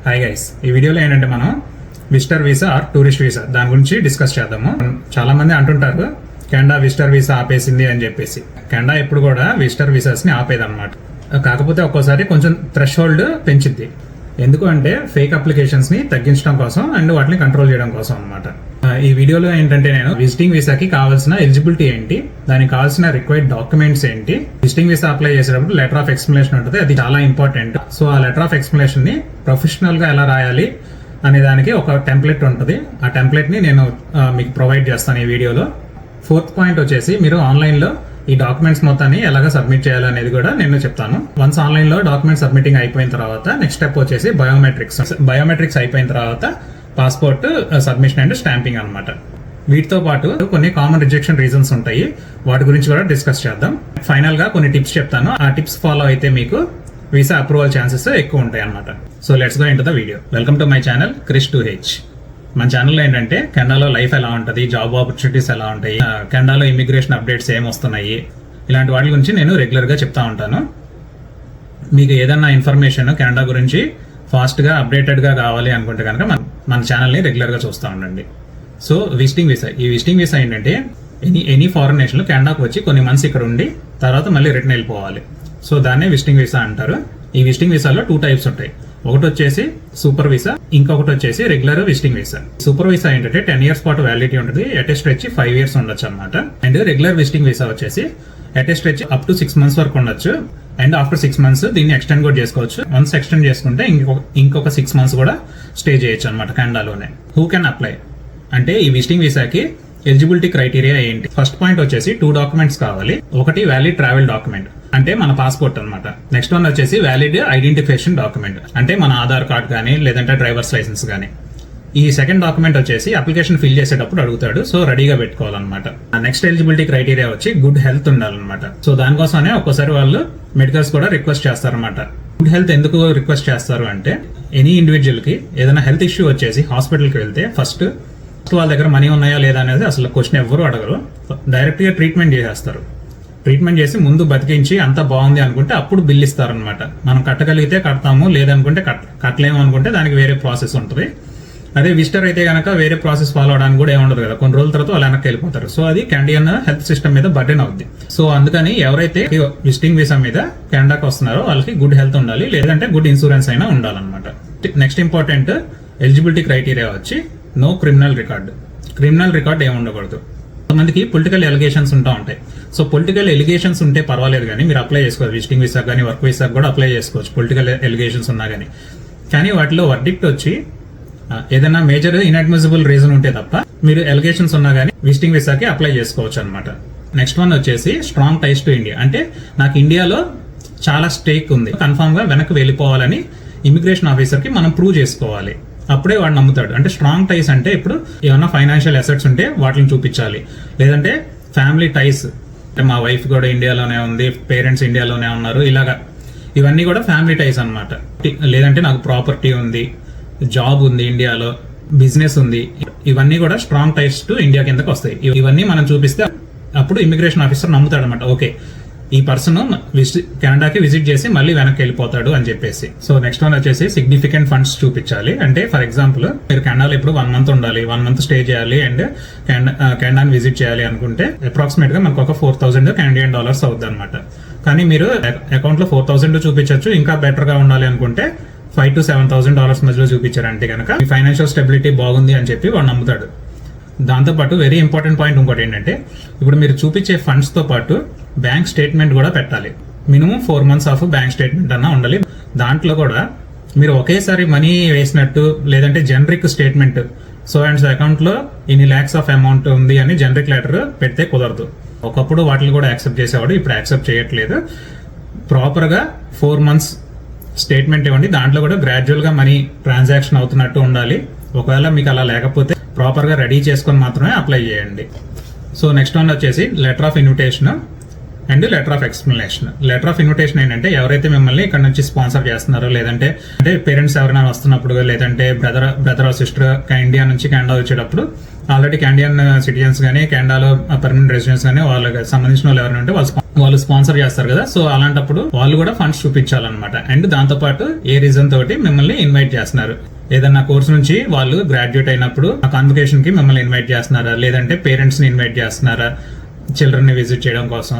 Hi guys, ఈ వీడియోలో ఏంటంటే మనం visitor visa or tourist visa దాని గురించి డిస్కస్ చేద్దాము. చాలా మంది అంటుంటారు కెనడా విజిటర్ వీసా ఆపేసింది అని చెప్పేసి. కెనడా ఎప్పుడు కూడా విజిటర్ వీసాస్ ని ఆపేదన్నమాట. కాకపోతే ఒక్కోసారి కొంచెం థ్రెష్ హోల్డ్ పెంచిద్ది. ఎందుకు అంటే ఫేక్ అప్లికేషన్స్ ని తగ్గించడం కోసం అండ్ వాటిని కంట్రోల్ చేయడం కోసం అన్నమాట. ఈ వీడియోలో ఏంటంటే నేను విజిటింగ్ వీసాకి కావాల్సిన ఎలిజిబిలిటీ ఏంటి, దానికి కావాల్సిన రిక్వైర్డ్ డాక్యుమెంట్స్ ఏంటి, విజిటింగ్ వీసా అప్లై చేసేటప్పుడు లెటర్ ఆఫ్ ఎక్స్ప్లెనేషన్ ఉంటుంది, అది చాలా ఇంపార్టెంట్. సో ఆ లెటర్ ఆఫ్ ఎక్స్ప్లెనేషన్ ని ప్రొఫెషనల్ గా ఎలా రాయాలి అనే దానికి ఒక టెంప్లెట్ ఉంటుంది. ఆ టెంప్లెట్ ని నేను మీకు ప్రొవైడ్ చేస్తాను ఈ వీడియోలో. ఫోర్త్ పాయింట్ వచ్చేసి మీరు ఆన్లైన్ లో ఈ డాక్యుమెంట్స్ మొత్తాన్ని ఎలాగ సబ్మిట్ చేయాలనేది కూడా నేను చెప్తాను. వన్స్ ఆన్లైన్ లో డాక్యుమెంట్ సబ్మిటింగ్ అయిపోయిన తర్వాత నెక్స్ట్ స్టెప్ వచ్చేసి బయోమెట్రిక్స్ అయిపోయిన తర్వాత పాస్పోర్ట్ సబ్మిషన్ అండ్ స్టాంపింగ్ అన్నమాట. వీటితో పాటు కొన్ని కామన్ రిజెక్షన్ రీజన్స్ ఉంటాయి, వాటి గురించి కూడా డిస్కస్ చేద్దాం. ఫైనల్ గా కొన్ని టిప్స్ చెప్తాను, ఆ టిప్స్ ఫాలో అయితే మీకు వీసా అప్రూవల్ ఛాన్సెస్ ఎక్కువ ఉంటాయి అన్నమాట. So let's go into the video. Welcome to my channel Krish2H. మన ఛానల్లో ఏంటంటే కెనడాలో లైఫ్ ఎలా ఉంటుంది, జాబ్ ఆపర్చునిటీస్ ఎలా ఉంటాయి, కెనడాలో ఇమిగ్రేషన్ అప్డేట్స్ ఏం వస్తున్నాయి, ఇలాంటి వాటి గురించి నేను రెగ్యులర్గా చెప్తా ఉంటాను. మీకు ఏదన్నా ఇన్ఫర్మేషన్ కెనడా గురించి ఫాస్ట్గా అప్డేటెడ్గా కావాలి అనుకుంటే కనుక మన ఛానల్ని రెగ్యులర్గా చూస్తూ ఉండండి. సో విజిటింగ్ వీసా, ఈ విజిటింగ్ వీసా ఏంటంటే ఎనీ ఫారెన్ నేషన్లో కెనడాకు వచ్చి కొన్ని మంత్స్ ఇక్కడ ఉండి తర్వాత మళ్ళీ రిటర్న్ వెళ్ళిపోవాలి. సో దాన్నే విజిటింగ్ వీసా అంటారు. ఈ విజిటింగ్ వీసాలో 2 టైప్స్ ఉంటాయి. ఒకటి వచ్చేసి సూపర్ వీసా, ఇంకొకటి వచ్చేసి regular visiting visa. Super visa ఏంటంటే 10 years పాటు వ్యాలిడిటీ ఉంటుంది, అటెస్ట్ వచ్చి 5 years ఉండొచ్చు అనమాట. అండ్ రెగ్యులర్ విజిటింగ్ వీసా వచ్చేసి అటెస్ట్ వచ్చి అప్ టు 6 months వరకు ఉండొచ్చు. అండ్ ఆఫ్టర్ 6 months దీన్ని ఎక్స్టెండ్ కూడా చేసుకోవచ్చు. వన్స్ ఎక్స్టెండ్ చేసుకుంటే ఇంకొక 6 months కూడా స్టే చేయొచ్చు అనమాట కెనడాలోనే. హూ కెన్ అప్లై అంటే ఈ విజిటింగ్ వీసాకి ఎలిజిబిలిటీ క్రైటీరియా ఏంటి? ఫస్ట్ పాయింట్ వచ్చేసి 2 documents కావాలి. ఒకటి వ్యాలిడ్ ట్రావెల్ డాక్యుమెంట్ అంటే మన పాస్పోర్ట్ అనమాట. నెక్స్ట్ వన్ వచ్చేసి వ్యాలిడ్ ఐడెంటిఫికేషన్ డాక్యుమెంట్ అంటే మన ఆధార్ కార్డ్ కానీ లేదంటే డ్రైవర్స్ లైసెన్స్ కానీ. ఈ సెకండ్ డాక్యుమెంట్ వచ్చేసి అప్లికేషన్ ఫిల్ చేసేటప్పుడు అడుగుతాడు, సో రెడీగా పెట్టుకోవాలన్నమాట. నెక్స్ట్ ఎలిజిబిలిటీ క్రైటీరియా వచ్చి గుడ్ హెల్త్ ఉండాలన్నమాట. సో దానికోసమే ఒక్కోసారి వాళ్ళు మెడికల్స్ కూడా రిక్వెస్ట్ చేస్తారన్నమాట. గుడ్ హెల్త్ ఎందుకు రిక్వెస్ట్ చేస్తారు అంటే ఎనీ ఇండివిజువల్ కి ఏదైనా హెల్త్ ఇష్యూ వచ్చేసి హాస్పిటల్కి వెళ్తే ఫస్ట్ వాళ్ళ దగ్గర మనీ ఉన్నాయా లేదా అనేది అసలు క్వశ్చన్ ఎవరు అడగరు. డైరెక్ట్ గా ట్రీట్మెంట్ చేసేస్తారు. ట్రీట్మెంట్ చేసి ముందు బతికించి అంతా బాగుంది అనుకుంటే అప్పుడు బిల్ ఇస్తారనమాట. మనం కట్టగలిగితే కడతాము, లేదనుకుంటే కట్టలేము అనుకుంటే దానికి వేరే ప్రాసెస్ ఉంటుంది. అదే విజిటర్ అయితే కనుక వేరే ప్రాసెస్ ఫాలో అవడానికి కూడా ఏముండదు కదా, కొన్ని రోజుల తర్వాత వాళ్ళు వెనక్కి వెళ్ళిపోతారు. సో అది కెనడియన్ హెల్త్ సిస్టమ్ మీద బర్డెన్ అవుద్ది. సో అందుకని ఎవరైతే విజిటింగ్ వీసా మీద కెనడాకి వస్తున్నారో వాళ్ళకి గుడ్ హెల్త్ ఉండాలి, లేదంటే గుడ్ ఇన్సూరెన్స్ అయినా ఉండాలన్నమాట. నెక్స్ట్ ఇంపార్టెంట్ ఎలిజిబిలిటీ క్రైటీరియా వచ్చి no criminal record. Criminal record ఏమి ఉండకూడదు. కొంతమందికి పొలిటికల్ ఎలిగేషన్స్ ఉంటాయి. సో పొలిటికల్ ఎలిగేషన్స్ ఉంటే పర్వాలేదు కానీ మీరు అప్లై చేసుకోవచ్చు. విజిటింగ్ వీసా కానీ వర్క్ వీసా కూడా అప్లై చేసుకోవచ్చు పొలిటికల్ ఎలిగేషన్స్ ఉన్నా కానీ వాటిలో వర్డిక్ట్ వచ్చి ఏదైనా మేజర్ ఇన్అడ్మిసిబుల్ రీజన్ ఉంటే తప్ప మీరు ఎలిగేషన్స్ ఉన్నా కానీ విజిటింగ్ వీసాకి అప్లై చేసుకోవచ్చు అనమాట. నెక్స్ట్ వన్ వచ్చేసి స్ట్రాంగ్ టైస్ టు ఇండియా అంటే నాకు ఇండియాలో చాలా స్టేక్ ఉంది, కన్ఫామ్ గా వెనక్కి వెళ్ళిపోవాలని ఇమిగ్రేషన్ ఆఫీసర్ కి మనం ప్రూవ్ చేసుకోవాలి. అప్పుడే వాడు నమ్ముతాడు. అంటే స్ట్రాంగ్ టైస్ అంటే ఇప్పుడు ఏమన్నా ఫైనాన్షియల్ అసెట్స్ ఉంటే వాటిని చూపించాలి, లేదంటే ఫ్యామిలీ టైస్ అంటే మా వైఫ్ కూడా ఇండియాలోనే ఉంది, పేరెంట్స్ ఇండియాలోనే ఉన్నారు, ఇలాగా ఇవన్నీ కూడా ఫ్యామిలీ టైస్ అనమాట. లేదంటే నాకు ప్రాపర్టీ ఉంది, జాబ్ ఉంది ఇండియాలో, బిజినెస్ ఉంది, ఇవన్నీ కూడా స్ట్రాంగ్ టైస్ టు ఇండియా కిందకి వస్తాయి. ఇవన్నీ మనం చూపిస్తే అప్పుడు ఇమిగ్రేషన్ ఆఫీసర్ నమ్ముతాడు అనమాట. ఓకే, ఈ పర్సన్ కెనడాకి విజిట్ చేసి మళ్ళీ వెనక్కి వెళ్ళిపోతాడు అని చెప్పేసి. సో నెక్స్ట్ వన్ వచ్చేసి సిగ్నిఫికెంట్ ఫండ్స్ చూపించాలి. అంటే ఫర్ ఎగ్జాంపుల్ మీరు కెనడాలో ఇప్పుడు 1 month ఉండాలి, 1 month స్టే చేయాలి అండ్ కెనడాని విజిట్ చేయాలి అనుకుంటే అప్రాక్సిమేట్ గా మనకు ఒక 4,000 కెనడియన్ డాలర్స్ అవుతుంది అనమాట. కానీ మీరు అకౌంట్ లో 4,000 చూపించవచ్చు. ఇంకా బెటర్ గా ఉండాలి అనుకుంటే $5,000 to $7,000 మధ్యలో చూపించారంటే కనుక మీ ఫైనాన్షియల్ స్టెబిలిటీ బాగుంది అని చెప్పి వాడు నమ్ముతాడు. దాంతోపాటు వెరీ ఇంపార్టెంట్ పాయింట్ ఇంకోటి ఏంటంటే ఇప్పుడు మీరు చూపించే ఫండ్స్ తో పాటు బ్యాంక్ స్టేట్మెంట్ కూడా పెట్టాలి. Minimum 4 months of bank statement అన్నా ఉండాలి. దాంట్లో కూడా మీరు ఒకేసారి మనీ వేసినట్టు లేదంటే generic statement so and so account లో ఇన్ని lakhs ఆఫ్ అమౌంట్ ఉంది అని జనరిక్ లెటర్ పెడితే కుదరదు. ఒకప్పుడు వాటిని కూడా యాక్సెప్ట్ చేసేవాడు, ఇప్పుడు యాక్సెప్ట్ చేయట్లేదు. ప్రాపర్ గా 4 months స్టేట్మెంట్ ఇవ్వండి. దాంట్లో కూడా గ్రాడ్యువల్ గా మనీ ట్రాన్సాక్షన్ అవుతున్నట్టు ఉండాలి. ఒకవేళ మీకు అలా లేకపోతే ప్రాపర్ గా రెడీ చేసుకొని మాత్రమే అప్లై చేయండి. సో నెక్స్ట్ వన్ వచ్చేసి letter of invitation and letter of explanation. Letter of invitation ఏంటంటే ఎవరైతే మిమ్మల్ని ఇక్కడ నుంచి స్పాన్సర్ చేస్తున్నారో లేదంటే పేరెంట్స్ ఎవరైనా వస్తున్నప్పుడు లేదంటే బ్రదర్ సిస్టర్ ఇండియా నుంచి కెనడా వచ్చేటప్పుడు ఆల్రెడీ కెనడియన్ సిటిజన్స్ కానీ కెనడాలో పర్మనెంట్ రెసిడెంట్స్ కానీ వాళ్ళకి సంబంధించిన వాళ్ళు ఎవరైనా ఉంటే వాళ్ళు వాళ్ళు స్పాన్సర్ చేస్తారు కదా, సో అలాంటప్పుడు వాళ్ళు కూడా ఫండ్స్ చూపించాలన్నమాట. అండ్ దాంతోపాటు ఏ రీజన్ తోటి మిమ్మల్ని ఇన్వైట్ చేస్తున్నారు, ఏదన్నా కోర్స్ నుంచి వాళ్ళు గ్రాడ్యుయేట్ అయినప్పుడు ఆ కాన్వకేషన్ కి మిమ్మల్ని ఇన్వైట్ చేస్తున్నారా, లేదంటే పేరెంట్స్ ని ఇన్వైట్ చేస్తున్నారా చిల్డ్రన్ ని విజిట్ చేయడం కోసం,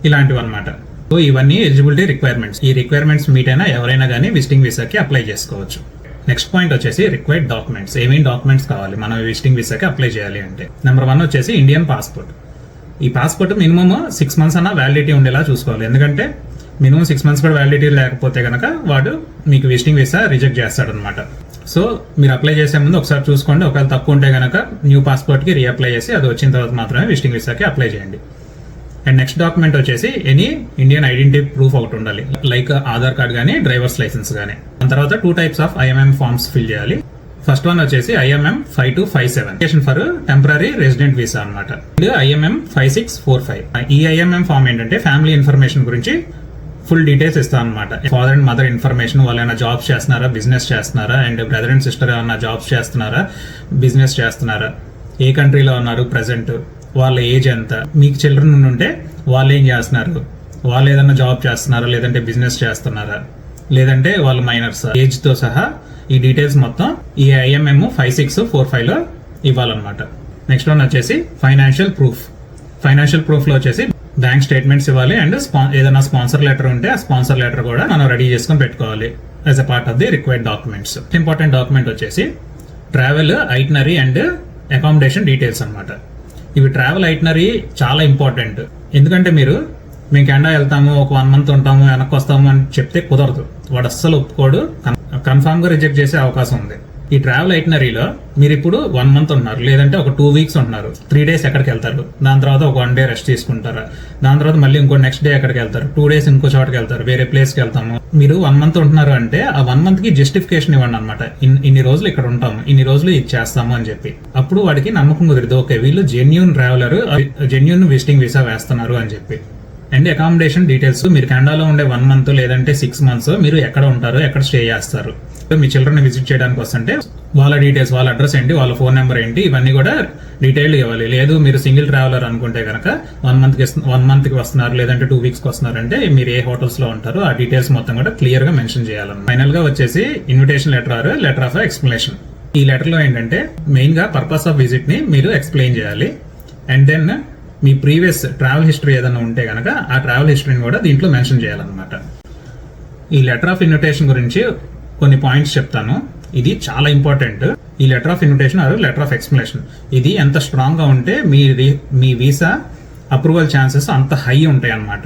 ఇలాంటివి అనమాట. సో ఇవన్నీ ఎలిజిబిలిటీ రిక్వైర్మెంట్స్. ఈ రిక్వైర్మెంట్స్ మీట్ అయినా ఎవరైనా కానీ విజిటింగ్ వీసాకి అప్లై చేసుకోవచ్చు. నెక్స్ట్ పాయింట్ వచ్చేసి రిక్వైర్డ్ డాక్యుమెంట్స్. ఏమేమి డాక్యుమెంట్స్ కావాలి మనం విజిటింగ్ వీసాకి అప్లై చేయాలి అంటే, నెంబర్ 1 వచ్చేసి ఇండియన్ పాస్పోర్ట్. ఈ పాస్పోర్ట్ మినిమమ్ 6 months అన్న వ్యాలిడిటీ ఉండేలా చూసుకోవాలి. ఎందుకంటే మినిమం 6 months కూడా వ్యాలిడిటీ లేకపోతే కనుక వాడు మీకు విజిటింగ్ వీసా రిజెక్ట్ చేస్తాడు అనమాట. సో మీరు అప్లై చేసే ముందు ఒకసారి చూసుకోండి. ఒకవేళ తక్కువ ఉంటే కనుక న్యూ పాస్పోర్ట్ కి రీఅప్లై చేసి అది వచ్చిన తర్వాత మాత్రమే విజిటింగ్ వీసాకి అప్లై చేయండి. అండ్ నెక్స్ట్ డాక్యుమెంట్ వచ్చేసి ఎనీ ఇండియన్ ఐడెంటిటీ ప్రూఫ్ ఒకటి ఉండాలి, లైక్ ఆధార్ కార్డ్ కానీ డ్రైవర్స్ లైసెన్స్ కానీ. దాని తర్వాత 2 types of IMM forms fill చేయాలి. ఫస్ట్ వన్ వచ్చేసి IMM 5257 for temporary resident visa అనమాట. IMM 5645. ఈ IMM ఫామ్ ఏంటంటే ఫ్యామిలీ ఇన్ఫర్మేషన్ గురించి ఫుల్ డీటెయిల్స్ ఇస్తాను అనమాట. ఫాదర్ అండ్ మదర్ ఇన్ఫర్మేషన్, వాళ్ళు ఏమైనా జాబ్స్ చేస్తున్నారా, బిజినెస్ చేస్తున్నారా, అండ్ బ్రదర్ అండ్ సిస్టర్ ఏమైనా జాబ్స్ చేస్తున్నారా, బిజినెస్ చేస్తున్నారా, ఏ కంట్రీలో ఉన్నారు ప్రెసెంట్, వాళ్ళ ఏజ్ ఎంత, మీకు చిల్డ్రన్ ఉంటే వాళ్ళు ఏం చేస్తున్నారు, వాళ్ళు ఏదైనా జాబ్ చేస్తున్నారా, లేదంటే బిజినెస్ చేస్తున్నారా, లేదంటే వాళ్ళు మైనర్స్, ఏజ్ తో సహా ఈ డీటెయిల్స్ మొత్తం ఈ IMM 5645లో ఇవ్వాలన్నమాట. నెక్స్ట్ వన్ వచ్చేసి ఫైనాన్షియల్ ప్రూఫ్. ఫైనాన్షియల్ ప్రూఫ్ లో వచ్చేసి బ్యాంక్ స్టేట్మెంట్స్ ఇవ్వాలి, అండ్ ఏదైనా స్పాన్సర్ లెటర్ ఉంటే ఆ స్పాన్సర్ లెటర్ కూడా మనం రెడీ చేసుకొని పెట్టుకోవాలి as a part of the required documents. Important document వచ్చేసి travel itinerary and accommodation details అనమాట. ఇవి ట్రావెల్ ఐటనరీ చాలా ఇంపార్టెంట్. ఎందుకంటే మేము కెనడా వెళ్తాము, ఒక 1 month ఉంటాము, వెనక్కి వస్తాము అని చెప్తే కుదరదు. వాడు అస్సలు ఒప్పుకోడు, కన్ఫామ్ గా రిజెక్ట్ చేసే అవకాశం ఉంది. ఈ ట్రావెల్ ఐటనరీలో మీరు ఇప్పుడు 1 month ఉంటున్నారు, లేదంటే ఒక 2 weeks ఉంటున్నారు, 3 days ఎక్కడికి వెళ్తారు, దాని తర్వాత ఒక 1 day రెస్ట్ తీసుకుంటారా, దాని తర్వాత మళ్ళీ ఇంకో నెక్స్ట్ డే ఎక్కడికి వెళ్తారు, 2 days ఇంకో చోటకి వెళ్తారు, వేరే ప్లేస్ కి వెళ్తాము. మీరు 1 month ఉంటున్నారు అంటే ఆ 1 month కి జస్టిఫికేషన్ ఇవ్వండి అనమాట. ఇన్ని రోజులు ఇక్కడ ఉంటాము, ఇన్ని రోజులు ఇది చేస్తాము అని చెప్పి. అప్పుడు వాడికి నమ్మకం కుదిరిదు, ఓకే వీళ్ళు genuine traveller, genuine visiting visa వేస్తున్నారు అని చెప్పి. అండ్ అకామిడేషన్ డీటెయిల్స్, మీరు కెనడాలో ఉండే 1 month లేదంటే 6 months మీరు ఎక్కడ ఉంటారు, ఎక్కడ స్టే చేస్తారు, మీ చిల్డ్రన్ విజిట్ చేయడానికి వస్తుంటే వాళ్ళ డీటెయిల్స్, వాళ్ళ అడ్రస్ ఏంటి, వాళ్ళ ఫోన్ నెంబర్ ఏంటి, ఇవన్నీ కూడా డీటెయిల్ ఇవ్వాలి. లేదు మీరు సింగిల్ ట్రావెలర్ అనుకుంటే కనుక 1 month కి వస్తున్నారు, లేదంటే 2 weeks కి వస్తున్నారంటే మీరు ఏ హోటల్స్ లో ఉంటారో ఆ డీటెయిల్స్ మొత్తం కూడా క్లియర్ గా మెన్షన్ చేయాలన్నమాట. ఫైనల్ గా వచ్చేసి invitation letter, letter of explanation. ఈ లెటర్ లో ఏంటంటే మెయిన్ గా పర్పస్ ఆఫ్ విజిట్ ని మీరు ఎక్స్ప్లెయిన్ చేయాలి. అండ్ దెన్ మీ ప్రీవియస్ ట్రావెల్ హిస్టరీ ఏదైనా ఉంటే కనుక ఆ ట్రావెల్ హిస్టరీని కూడా దీంట్లో మెన్షన్ చేయాలన్నమాట. ఈ లెటర్ ఆఫ్ ఇన్విటేషన్ గురించి కొన్ని పాయింట్స్ చెప్తాను. ఇది చాలా ఇంపార్టెంట్. ఈ letter of invitation R letter of explanation ఇది ఎంత స్ట్రాంగ్ గా ఉంటే మీ వీసా అప్రూవల్ ఛాన్సెస్ అంత హై ఉంటాయి అన్నమాట.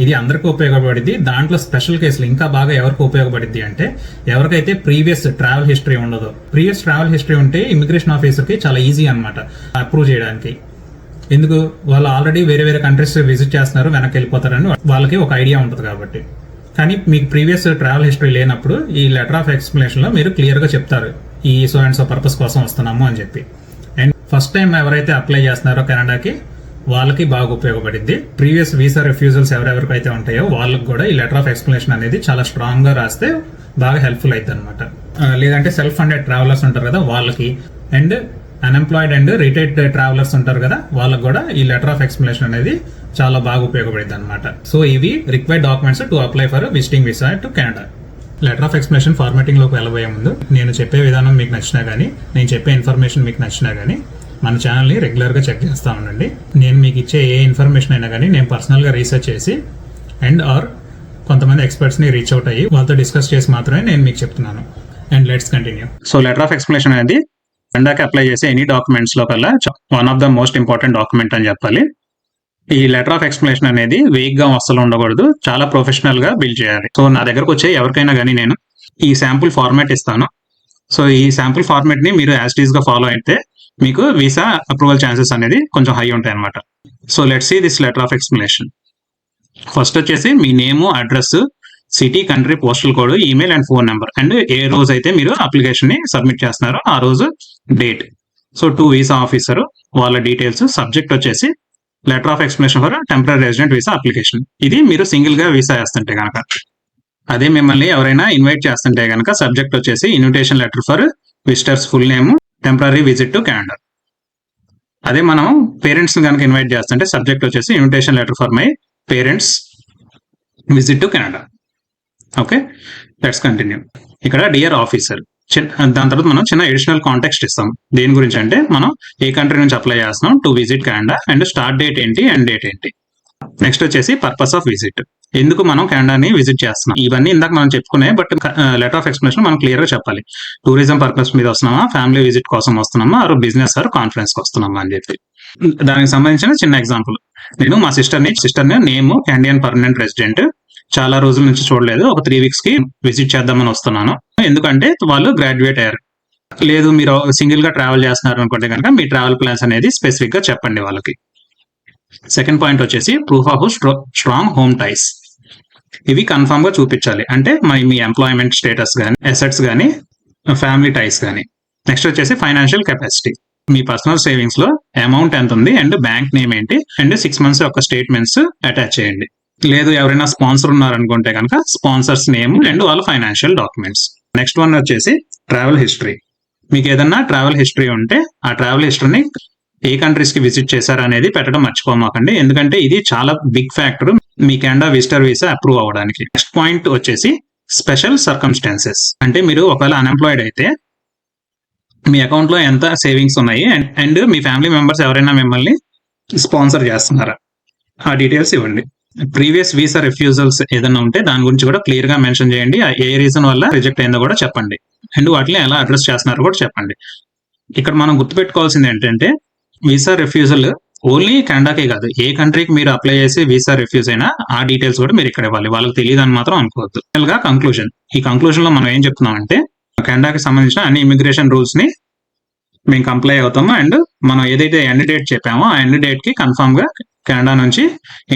ఇది అందరికీ ఉపయోగపడింది. దాంట్లో స్పెషల్ కేసులు ఇంకా బాగా ఎవరికి ఉపయోగపడింది అంటే ఎవరికైతే ప్రీవియస్ ట్రావెల్ హిస్టరీ ఉండదో. ప్రీవియస్ ట్రావెల్ హిస్టరీ ఉంటే ఇమిగ్రేషన్ ఆఫీసర్ కి చాలా ఈజీ అన్నమాట అప్రూవ్ చేయడానికి. ఎందుకు, వాళ్ళు ఆల్రెడీ వేరే వేరే కంట్రీస్ విజిట్ చేస్తున్నారు, వెనక్కి వెళ్ళిపోతారని వాళ్ళకి ఒక ఐడియా ఉంటుంది కాబట్టి. కానీ మీకు ప్రీవియస్ ట్రావెల్ హిస్టరీ లేనప్పుడు ఈ లెటర్ ఆఫ్ ఎక్స్ప్లెనేషన్ లో మీరు క్లియర్ గా చెప్తారు ఈ సో అండ్ సో పర్పస్ కోసం వస్తున్నాము అని చెప్పి. అండ్ ఫస్ట్ టైం ఎవరైతే అప్లై చేస్తున్నారో కెనడాకి వాళ్ళకి బాగా ఉపయోగపడింది. ప్రీవియస్ వీసా రిఫ్యూజల్స్ ఎవరెవరికైతే ఉంటాయో వాళ్ళకి కూడా ఈ లెటర్ ఆఫ్ ఎక్స్ప్లెనేషన్ అనేది చాలా స్ట్రాంగ్ గా రాస్తే బాగా హెల్ప్ఫుల్ అవుతుంది అనమాట. లేదంటే సెల్ఫ్ ఫండెడ్ ట్రావెలర్స్ ఉంటారు కదా వాళ్ళకి, and unemployed and retired travellers ఉంటారు కదా వాళ్ళకి కూడా ఈ లెటర్ ఆఫ్ ఎక్స్ప్లెనేషన్ అనేది చాలా బాగా ఉపయోగపడింది అనమాట. సో ఇవి required documents to apply for visiting visa to Canada. Letter of explanation formatting లోకి వెళ్ళబోయే ముందు నేను చెప్పే విధానం మీకు నచ్చినా కానీ, నేను చెప్పే ఇన్ఫర్మేషన్ మీకు నచ్చినా కానీ మన ఛానల్ని రెగ్యులర్గా చెక్ చేస్తూ ఉండండి. నేను మీకు ఇచ్చే ఏ ఇన్ఫర్మేషన్ అయినా కానీ నేను పర్సనల్గా రీసెర్చ్ చేసి అండ్ ఆర్ కొంతమంది ఎక్స్పర్ట్స్ని రీచ్ అవుట్ అయ్యి వాళ్ళతో డిస్కస్ చేసి మాత్రమే నేను మీకు చెప్తున్నాను. And let's continue. So letter of explanation అనేది కెనడాకి అప్లై చేసే ఎనీ డాక్యుమెంట్స్ లో కల్లా one of the most important document అని చెప్పాలి. ఈ లెటర్ ఆఫ్ ఎక్స్ప్లెనేషన్ అనేది వేగ్ గా అస్సలు ఉండకూడదు, చాలా ప్రొఫెషనల్ గా బిల్డ్ చేయాలి. సో నా దగ్గరకు వచ్చే ఎవరికైనా కానీ నేను ఈ శాంపుల్ ఫార్మాట్ ఇస్తాను. సో ఈ శాంపుల్ ఫార్మాట్ ని మీరు యాజ్ టీజ్ గా ఫాలో అయితే మీకు వీసా అప్రూవల్ ఛాన్సెస్ అనేది కొంచెం హై ఉంటాయి అనమాట. So let's see this letter of explanation. First వచ్చేసి మీ name, address, city, country, postal code, email and phone number, and ఏ రోజు అయితే మీరు అప్లికేషన్ ని సబ్మిట్ చేస్తున్నారో ఆ రోజు date. So to visa officer వాళ్ళ డీటెయిల్స్. సబ్జెక్ట్ వచ్చేసి letter of explanation for temporary resident visa application. ఇది మీరు సింగిల్ గా వీసా వేస్తుంటే కనుక. అదే మిమ్మల్ని ఎవరైనా ఇన్వైట్ చేస్తుంటే కనుక సబ్జెక్ట్ వచ్చేసి invitation letter for visitors full name temporary visit to Canada. అదే మనం పేరెంట్స్ కనుక ఇన్వైట్ చేస్తుంటే సబ్జెక్ట్ వచ్చేసి invitation letter for my parents visit to Canada. Okay, let's continue. ఇక్కడ డియర్ ఆఫీసర్, దాని తర్వాత మనం చిన్న ఎడిషనల్ కాంటెక్స్ట్ ఇస్తాం. దేని గురించి అంటే మనం ఏ కంట్రీ నుంచి అప్లై చేస్తున్నాం to visit Canada and start date ఏంటి అండ్ డేట్ ఏంటి. నెక్స్ట్ వచ్చేసి పర్పస్ ఆఫ్ విజిట్, ఎందుకు మనం కెనడాని విజిట్ చేస్తున్నాం. ఇవన్నీ ఇందాక మనం చెప్పుకునే, బట్ లెటర్ ఆఫ్ ఎక్స్ప్లెనేషన్ మనం క్లియర్ గా చెప్పాలి. టూరిజం పర్పస్ మీద వస్తున్నామా, ఫ్యామిలీ విజిట్ కోసం వస్తున్నామా, ఆర్ బిజినెస్ ఆర్ కాన్ఫరెన్స్ కి వస్తున్నామా అని చెప్పి. దానికి సంబంధించిన చిన్న ఎగ్జాంపుల్, నేను మా sister name Canadian permanent resident, చాలా రోజుల నుంచి చూడలేదు, ఒక 3 weeks కి విజిట్ చేద్దామని వస్తున్నాను. ఎందుకంటే వాళ్ళు గ్రాడ్యుయేట్ అయ్యారు. లేదు మీరు సింగిల్ గా ట్రావెల్ చేస్తున్నారు అనుకుంటే కనుక మీ ట్రావెల్ ప్లాన్స్ అనేది స్పెసిఫిక్ గా చెప్పండి వాళ్ళకి. సెకండ్ పాయింట్ వచ్చేసి ప్రూఫ్ ఆఫ్ స్ట్రాంగ్ హోమ్ టైస్. ఇవి కన్ఫర్మ్ గా చూపించాలి, అంటే మీ ఎంప్లాయ్మెంట్ స్టేటస్ కానీ, అసెట్స్ కానీ, ఫ్యామిలీ టైస్ కానీ. నెక్స్ట్ వచ్చేసి ఫైనాన్షియల్ కెపాసిటీ, మీ పర్సనల్ సేవింగ్స్ లో అమౌంట్ ఎంత ఉంది అండ్ బ్యాంక్ నేమ్ ఏంటి అండ్ 6 months యొక్క స్టేట్మెంట్స్ అటాచ్ చేయండి. లేదు ఎవరైనా స్పాన్సర్ ఉన్నారనుకుంటే కనుక స్పాన్సర్స్ నేమ్ అండ్ వాళ్ళ ఫైనాన్షియల్ డాక్యుమెంట్స్. నెక్స్ట్ వన్ వచ్చేసి ట్రావెల్ హిస్టరీ. మీకు ఏదన్నా ట్రావెల్ హిస్టరీ ఉంటే ఆ ట్రావెల్ హిస్టరీని ఏ కంట్రీస్ కి విజిట్ చేశారు అనేది పెట్టడం మర్చిపోమాకండి, ఎందుకంటే ఇది చాలా బిగ్ ఫ్యాక్టర్ మీ కెనడా విజిటర్ వీసా అప్రూవ్ అవ్వడానికి. నెక్స్ట్ పాయింట్ వచ్చేసి స్పెషల్ సర్కమ్స్టాన్సెస్, అంటే మీరు ఒకవేళ అన్ఎంప్లాయిడ్ అయితే మీ అకౌంట్ లో ఎంత సేవింగ్స్ ఉన్నాయి అండ్ మీ ఫ్యామిలీ మెంబర్స్ ఎవరైనా మిమ్మల్ని స్పాన్సర్ చేస్తున్నారా, ఆ డీటెయిల్స్ ఇవ్వండి. ప్రీవియస్ వీసా రిఫ్యూజల్స్ ఏదైనా ఉంటే దాని గురించి కూడా క్లియర్ గా మెన్షన్ చేయండి, ఏ రీజన్ వల్ల రిజెక్ట్ అయిందో కూడా చెప్పండి అండ్ వాటిని ఎలా అడ్రస్ చేస్తున్నారో కూడా చెప్పండి. ఇక్కడ మనం గుర్తుపెట్టుకోవాల్సింది ఏంటంటే వీసా రిఫ్యూజల్ ఓన్లీ కెనడాకే కాదు, ఏ కంట్రీకి మీరు అప్లై చేసి వీసా రిఫ్యూజ్ అయినా ఆ డీటెయిల్స్ కూడా మీరు ఇక్కడ ఇవ్వాలి, వాళ్ళకి తెలియదు అని మాత్రం అనుకోవద్దు. కంక్లూజన్, ఈ కంక్లూజన్ లో మనం ఏం చెప్తున్నాం అంటే కెనడాకి సంబంధించిన అన్ని ఇమిగ్రేషన్ రూల్స్ ని మేము కంప్లై అవుతాము అండ్ మనం ఏదైతే ఎండ్ డేట్ చెప్పామో ఆ ఎండ్ డేట్ కి కన్ఫర్మ్ గా కెనడా నుంచి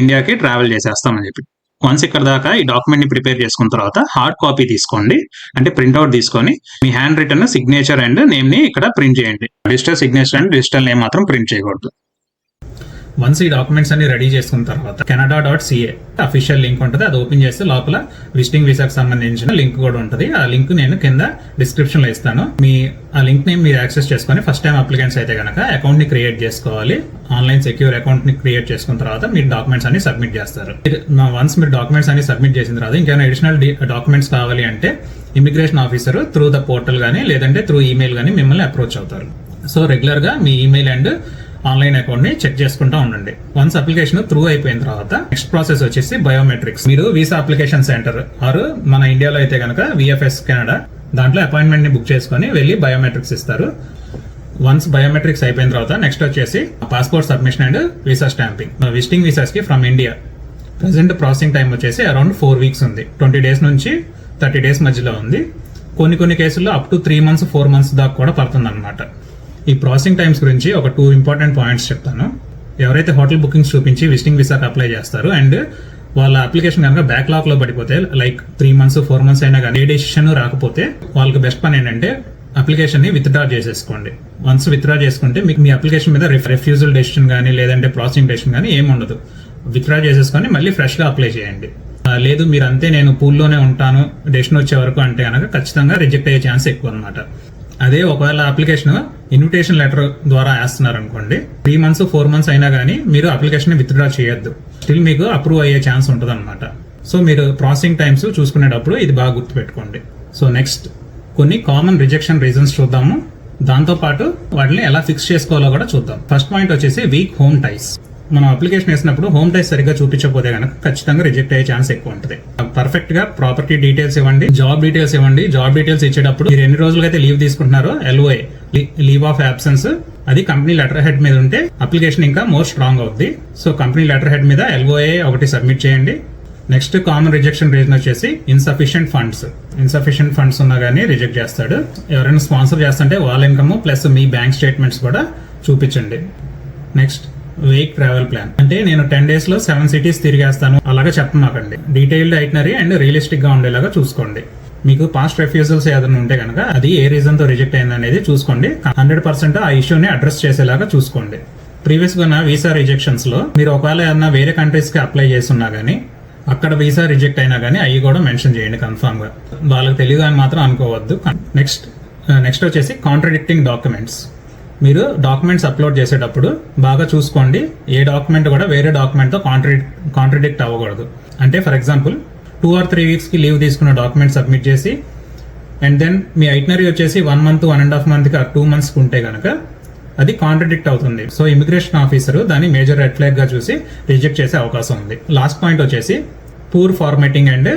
ఇండియాకి ట్రావెల్ చేసేస్తామని చెప్పి. వన్స్ ఇక్కడ దాకా ఈ డాక్యుమెంట్ ని ప్రిపేర్ చేసుకున్న తర్వాత హార్డ్ కాపీ తీసుకోండి, అంటే ప్రింట్అవుట్ తీసుకొని మీ hand written signature and name ని ఇక్కడ ప్రింట్ చేయండి. Digital signature and digital name మాత్రం ప్రింట్ చేయకూడదు. వన్స్ ఈ డాక్యుమెంట్స్ అన్ని రెడీ చేసుకున్న తర్వాత canada.ca అఫీషియల్ లింక్ ఉంటుంది, అది ఓపెన్ చేస్తే లోపల విజిటింగ్ వీసాకి సంబంధించిన లింక్ కూడా ఉంటుంది. ఆ లింక్ నేను కింద డిస్క్రిప్షన్ లో ఇస్తాను. ఆ లింక్ ని మీరు యాక్సెస్ చేసుకొని ఫస్ట్ టైం అప్లికెంట్స్ అయితే కనుక అకౌంట్ ని క్రియేట్ చేసుకోవాలి. ఆన్లైన్ సెక్యూర్ అకౌంట్ ని క్రియేట్ చేసుకున్న తర్వాత మీరు డాక్యుమెంట్స్ అన్ని సబ్మిట్ చేస్తారు. వన్స్ మీరు డాక్యుమెంట్స్ అన్ని సబ్మిట్ చేసిన తర్వాత ఇంకేమైనా అడిషనల్ డాక్యుమెంట్స్ కావాలి అంటే immigration officer through the portal గానీ లేదంటే త్రూ ఈమెయిల్ గానీ మిమ్మల్ని అప్రోచ్ అవుతారు. సో రెగ్యులర్ గా మీ ఈమెయిల్ అండ్ ఆన్లైన్ అకౌంట్ ని చెక్ చేసుకుంటూ ఉండండి. వన్స్ అప్లికేషన్ త్రూ అయిపోయిన తర్వాత నెక్స్ట్ ప్రాసెస్ వచ్చేసి బయోమెట్రిక్స్. మీరు వీసా అప్లికేషన్ సెంటర్ ఆర్ మన ఇండియాలో అయితే కనుక విఎఫ్ఎస్ కెనడా దాంట్లో అపాయింట్మెంట్ ని బుక్ చేసుకొని వెళ్ళి బయోమెట్రిక్స్ ఇస్తారు. వన్స్ బయోమెట్రిక్స్ అయిపోయిన తర్వాత నెక్స్ట్ వచ్చేసి passport submission and visa stamping. Visiting visas కి from India present processing time వచ్చేసి అరౌండ్ 4 weeks ఉంది. 20 days నుంచి 30 days మధ్యలో ఉంది. కొన్ని కేసుల్లో అప్ టు 3 months 4 months దాకా కూడా పడుతుంది అనమాట. ఈ ప్రాసెసింగ్ టైమ్స్ గురించి ఒక 2 important పాయింట్స్ చెప్తాను. ఎవరైతే హోటల్ బుకింగ్స్ చూపించి విజిటింగ్ వీసాకి అప్లై చేస్తారు అండ్ వాళ్ళ అప్లికేషన్ కనుక బ్యాక్లాగ్ లో పడిపోతే లైక్ 3 months 4 months అయినా కానీ ఏ డెసిషన్ రాకపోతే వాళ్ళకి బెస్ట్ పని ఏంటంటే అప్లికేషన్ ని విత్డ్రా చేసేసుకోండి. వన్స్ విత్డ్రా చేసుకుంటే మీకు మీ అప్లికేషన్ మీద రిఫ్యూజల్ డెసిషన్ కానీ లేదంటే ప్రాసెసింగ్ డెసిషన్ కానీ ఏమి ఉండదు. విత్డ్రా చేసేసుకొని మళ్ళీ ఫ్రెష్ గా అప్లై చేయండి. లేదు మీరు అంతే నేను పూల్లోనే ఉంటాను డెసిషన్ వచ్చే వరకు అంటే కనుక ఖచ్చితంగా రిజెక్ట్ అయ్యే ఛాన్స్ ఎక్కువ అనమాట. అదే ఒకవేళ అప్లికేషన్ ఇన్విటేషన్ లెటర్ ద్వారా వేస్తున్నారు అనుకోండి 3 months 4 months అయినా కానీ మీరు అప్లికేషన్ విత్డ్రా చేయొద్దు, స్టిల్ మీకు అప్రూవ్ అయ్యే ఛాన్స్ ఉంటుంది అనమాట. సో మీరు ప్రాసెసింగ్ టైమ్స్ చూసుకునేటప్పుడు ఇది బాగా గుర్తుపెట్టుకోండి. సో నెక్స్ట్ కొన్ని కామన్ రిజెక్షన్ రీజన్స్ చూద్దాము, దాంతో పాటు వాటిని ఎలా ఫిక్స్ చేసుకోవాలో కూడా చూద్దాం. ఫస్ట్ పాయింట్ వచ్చేసి వీక్ హోమ్ టైస్. మనం అప్లికేషన్ వేసినప్పుడు హోమ్ టైస్ సరిగ్గా చూపించకపోతే కనుక ఖచ్చితంగా రిజెక్ట్ అయ్యే ఛాన్స్ ఎక్కువ ఉంటుంది. పర్ఫెక్ట్ గా ప్రాపర్టీ డీటెయిల్స్ ఇవ్వండి, జాబ్ డీటెయిల్స్ ఇవ్వండి. జాబ్ డీటెయిల్స్ ఇచ్చేటప్పుడు మీరు ఎన్ని రోజులకైతే లీవ్ తీసుకుంటున్నారో LOA లీవ్ ఆఫ్ అబ్సెన్స్ అది కంపెనీ లెటర్ హెడ్ మీద ఉంటే అప్లికేషన్ ఇంకా మోర్ స్ట్రాంగ్ అవుద్ది. సో కంపెనీ లెటర్ హెడ్ మీద LOA ఒకటి సబ్మిట్ చేయండి. నెక్స్ట్ కామన్ రిజెక్షన్ రీజన్ వచ్చేసి ఇన్సఫిషియెంట్ ఫండ్స్ ఉన్నా కానీ రిజెక్ట్ చేస్తాడు. ఎవరైనా స్పాన్సర్ చేస్తుంటే వాళ్ళ ఇన్కమ్ ప్లస్ మీ బ్యాంక్ స్టేట్మెంట్స్ కూడా చూపించండి. నెక్స్ట్ వేక్ ట్రావెల్ ప్లాన్, అంటే నేను 10 days లో 7 cities తిరిగేస్తాను అలాగా చెప్పమాకండి. డీటెయిల్డ్ ఐటనరీ అండ్ రియలిస్టిక్ గా ఉండేలాగా చూసుకోండి. మీకు పాస్ట్ రిఫ్యూజల్స్ ఏదైనా ఉంటే కనుక అది ఏ రీజన్ తో రిజెక్ట్ అయింది అనేది చూసుకోండి. 100% ఆ ఇష్యూని అడ్రస్ చేసేలాగా చూసుకోండి. ప్రీవియస్ గా ఉన్న వీసా రిజెక్షన్స్ లో మీరు ఒకవేళ ఏదైనా వేరే కంట్రీస్ కి అప్లై చేస్తున్నా గానీ అక్కడ వీసా రిజెక్ట్ అయినా కానీ అవి కూడా మెన్షన్ చేయండి కన్ఫర్మ్ గా. వాళ్ళకి తెలియదు అని మాత్రం అనుకోవద్దు. నెక్స్ట్ వచ్చేసి కాంట్రడిక్టింగ్ డాక్యుమెంట్స్. మీరు డాక్యుమెంట్స్ అప్లోడ్ చేసేటప్పుడు బాగా చూసుకోండి, ఏ డాక్యుమెంట్ కూడా వేరే డాక్యుమెంట్తో కాంట్రడిక్ట్ అవ్వకూడదు. అంటే ఫర్ ఎగ్జాంపుల్ 2 or 3 వీక్స్కి లీవ్ తీసుకున్న డాక్యుమెంట్ సబ్మిట్ చేసి అండ్ దెన్ మీ ఐటినరీ వచ్చేసి 1 month 1.5 monthకి 2 monthsకి ఉంటే కనుక అది కాంట్రడిక్ట్ అవుతుంది. సో ఇమిగ్రేషన్ ఆఫీసర్ దాన్ని మేజర్ రెడ్ ఫ్లాగ్ గా చూసి రిజెక్ట్ చేసే అవకాశం ఉంది. లాస్ట్ పాయింట్ వచ్చేసి పూర్ ఫార్మాటింగ్ అండ్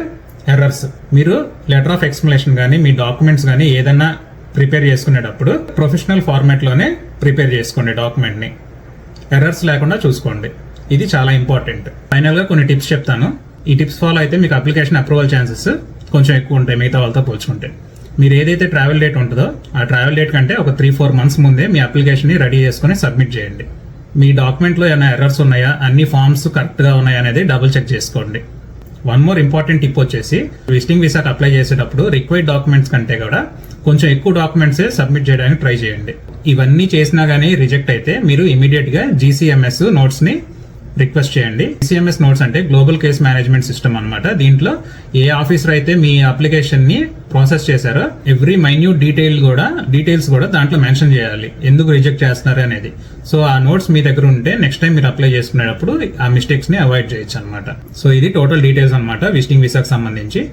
ఎర్రర్స్. మీరు లెటర్ ఆఫ్ ఎక్స్ప్లెనేషన్ కానీ మీ డాక్యుమెంట్స్ కానీ ఏదైనా ప్రిపేర్ చేసుకునేటప్పుడు ప్రొఫెషనల్ ఫార్మాట్లోనే ప్రిపేర్ చేసుకోండి డాక్యుమెంట్ని, ఎర్రర్స్ లేకుండా చూసుకోండి. ఇది చాలా ఇంపార్టెంట్. ఫైనల్గా కొన్ని టిప్స్ చెప్తాను. ఈ టిప్స్ ఫాలో అయితే మీకు అప్లికేషన్ అప్రూవల్ ఛాన్సెస్ కొంచెం ఎక్కువ ఉంటాయి మిగతా వాళ్ళతో పోల్చుకుంటే. మీరు ఏదైతే ట్రావెల్ డేట్ ఉంటుందో ఆ ట్రావెల్ డేట్ కంటే ఒక 3-4 months ముందే మీ అప్లికేషన్ని రెడీ చేసుకుని సబ్మిట్ చేయండి. మీ డాక్యుమెంట్లో ఏమైనా ఎర్రర్స్ ఉన్నాయా, అన్ని ఫామ్స్ కరెక్ట్గా ఉన్నాయా అనేది డబుల్ చెక్ చేసుకోండి. వన్ మోర్ ఇంపార్టెంట్ టిప్ వచ్చేసి విజిటింగ్ వీసాకి అప్లై చేసేటప్పుడు రిక్వైర్డ్ డాక్యుమెంట్స్ కంటే కూడా కొంచెం ఎక్కువ డాక్యుమెంట్సే సబ్మిట్ చేయడానికి ట్రై చేయండి. ఇవన్నీ చేసినా కానీ రిజెక్ట్ అయితే మీరు ఇమీడియట్గా GCMS నోట్స్ని రిక్వెస్ట్ చేయండి. GCMS నోట్స్ అంటే గ్లోబల్ కేస్ మేనేజ్మెంట్ సిస్టమ్ అన్నమాట. దీంట్లో ఏ ఆఫీసర్ అయితే మీ అప్లికేషన్ ని ప్రాసెస్ చేశారో ఎవ్రీ మైన్యూట్ డీటెయిల్స్ కూడా దాంట్లో మెన్షన్ చేయాలి, ఎందుకు రిజెక్ట్ చేస్తున్నారు అనేది. సో ఆ నోట్స్ మీ దగ్గర ఉంటే నెక్స్ట్ టైం మీరు అప్లై చేసుకునేటప్పుడు ఆ మిస్టేక్స్ ని అవాయిడ్ చేయొచ్చు అనమాట. సో ఇది టోటల్ డీటెయిల్స్ అనమాట విజిటింగ్ వీసాకి సంబంధించి.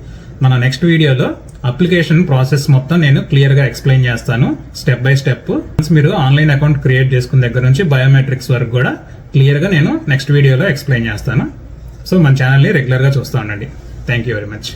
మన నెక్స్ట్ వీడియోలో అప్లికేషన్ ప్రాసెస్ మొత్తం నేను క్లియర్ గా ఎక్స్ప్లెయిన్ చేస్తాను, స్టెప్ బై స్టెప్. మీరు ఆన్లైన్ అకౌంట్ క్రియేట్ చేసుకున్న దగ్గర నుంచి బయోమెట్రిక్స్ వరకు కూడా క్లియర్ గా నేను నెక్స్ట్ వీడియోలో ఎక్స్ప్లెయిన్ చేస్తాను. సో మన ఛానల్ని రెగ్యులర్ గా చూస్తూ ఉండండి. Thank you very much.